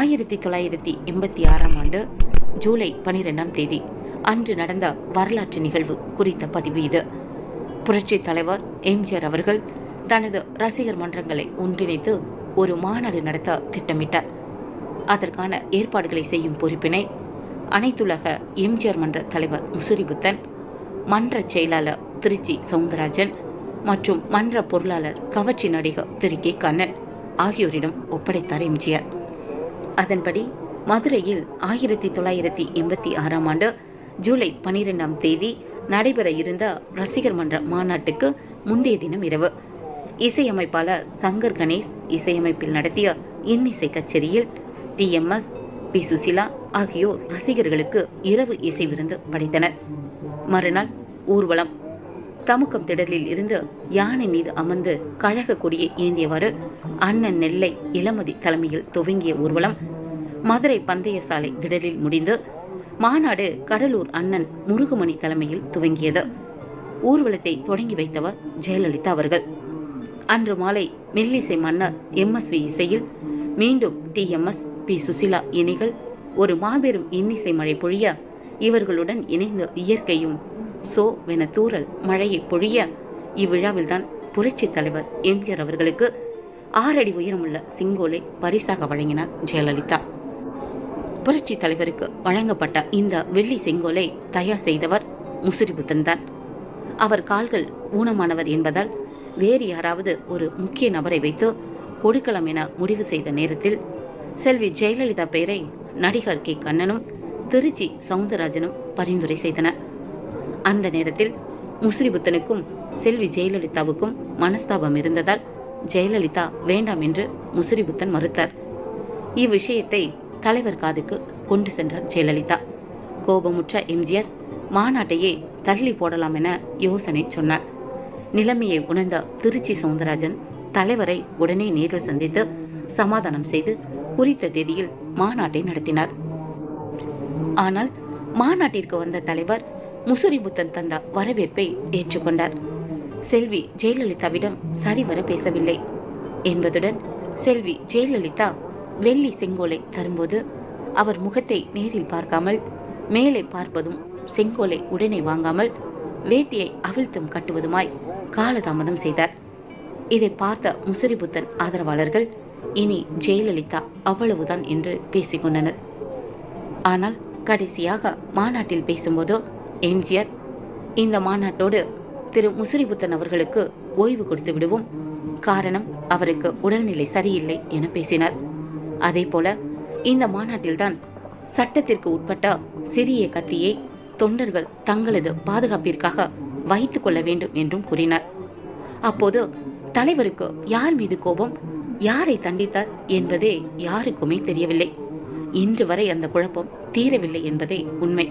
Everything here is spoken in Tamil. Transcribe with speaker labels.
Speaker 1: 1986 ஜூலை 12 அன்று நடந்த வரலாற்று நிகழ்வு குறித்த பதிவு இது. புரட்சி தலைவர் எம்ஜிஆர் அவர்கள் தனது ரசிகர் மன்றங்களை ஒன்றிணைத்து ஒரு மாநாடு நடத்த திட்டமிட்டார். அதற்கான ஏற்பாடுகளை செய்யும் பொறுப்பினை அனைத்துலக எம்ஜிஆர் மன்ற தலைவர் முசிறிபுத்தன், மன்ற செயலாளர் திருச்சி சவுந்தரராஜன் மற்றும் மன்ற பொருளாளர் கவர்ச்சி நடிகர் திரு கே கண்ணன் ஆகியோரிடம் ஒப்படைத்தார் எம்ஜிஆர். அதன்படி மதுரையில் 1986 ஜூலை 12 நடைபெற இருந்த ரசிகர் மன்ற மாநாட்டுக்கு முந்தைய தினம் இரவு இசையமைப்பாளர் சங்கர் கணேஷ் இசையமைப்பில் நடத்திய இன்னிசை கச்சேரியில் TMS, பி. சுசிலா ஆகியோர் ரசிகர்களுக்கு இரவு இசை விருந்து படைத்தனர். மறுநாள் ஊர்வலம் தமுக்கம் திடலில் இருந்து யானை மீது அமர்ந்து கழக கொடியை ஏந்தியவாறு அண்ணன் நெல்லை இளமதி தலைமையில் துவங்கிய ஊர்வலம் மதுரை பந்தய சாலை திடலில் முடிந்து மாநாடு கடலூர் அண்ணன் முருகுமணி தலைமையில் துவங்கியது. ஊர்வலத்தை தொடங்கி வைத்தவர் ஜெயலலிதா அவர்கள். அன்று மாலை மெல்லிசை மன்னர் MSV இசையில் மீண்டும் TMS, பி. சுசிலா இணைகள் ஒரு மாபெரும் இன்னிசை மழை பொழிய இவர்களுடன் இணைந்த இயற்கையும் வென தூறல் மழையை பொழிய இவ்விழாவில்தான் புரட்சி தலைவர் எம்ஜிஆர் அவர்களுக்கு 6 அடி உயரமுள்ள செங்கோலை பரிசாக வழங்கினார் ஜெயலலிதா. புரட்சி தலைவருக்கு வழங்கப்பட்ட இந்த வெள்ளி செங்கோலை தயார் செய்தவர் முசிறிபுத்தன் தான். அவர் கால்கள் ஊனமானவர் என்பதால் வேறு யாராவது ஒரு முக்கிய நபரை வைத்து கொடுக்கலாம் என முடிவு செய்த நேரத்தில் செல்வி ஜெயலலிதா பெயரை நடிகர் கே கண்ணனும் திருச்சி சவுந்தரராஜனும் பரிந்துரை செய்தனர். அந்த நேரத்தில் முசிறிபுத்தனுக்கும் செல்வி ஜெயலலிதாவுக்கும் மனஸ்தாபம் இருந்ததால் ஜெயலலிதா வேண்டாம் என்று முசிறிபுத்தன் மறுத்தார். இவ்விஷயத்தை தலைவர் காதுக்கு கொண்டு சென்றார் ஜெயலலிதா. கோபமுற்ற எம்ஜிஆர் மாநாட்டையே தள்ளி போடலாம் என யோசனை சொன்னார். நிலைமையை உணர்ந்த திருச்சி சவுந்தரராஜன் தலைவரை உடனே நேரில் சந்தித்து சமாதானம் செய்து குறித்த தேதியில் மாநாட்டை நடத்தினார். ஆனால் மாநாட்டிற்கு வந்த தலைவர் முசிறிபுத்தன் தந்த வரவேற்பை ஏற்றுக்கொண்டார். செல்வி ஜெயலலிதாவிடம் சரிவர பேசவில்லை என்பதுடன் செல்வி ஜெயலலிதா வெள்ளி செங்கோலை தரும்போது அவர் முகத்தை நேரில் பார்க்காமல் மேலே பார்ப்பதும் செங்கோலை உடனே வாங்காமல் வேட்டியை அவிழ்த்தும் கட்டுவதுமாய் காலதாமதம் செய்தார். இதை பார்த்த முசிறிபுத்தன் ஆதரவாளர்கள் இனி ஜெயலலிதா அவ்வளவுதான் என்று பேசிக்கொண்டனர். ஆனால் கடைசியாக மாநாட்டில் பேசும்போது எம்ஜிஆர், இந்த மாநாட்டோடு திரு முசிறிபுத்தன் அவர்களுக்கு ஓய்வு கொடுத்து விடுவோம், காரணம் அவருக்கு உடல்நிலை சரியில்லை என பேசினார். அதே போல இந்த மாநாட்டில்தான் சட்டத்திற்கு உட்பட்ட சிறிய கத்தியை தொண்டர்கள் தங்களது பாதுகாப்பிற்காக வைத்துக் கொள்ள வேண்டும் என்றும் கூறினார். அப்போது தலைவருக்கு யார் மீது கோபம், யாரை தண்டித்தார் என்பதே யாருக்குமே தெரியவில்லை. இன்று வரை அந்த குழப்பம் தீரவில்லை என்பதே உண்மை.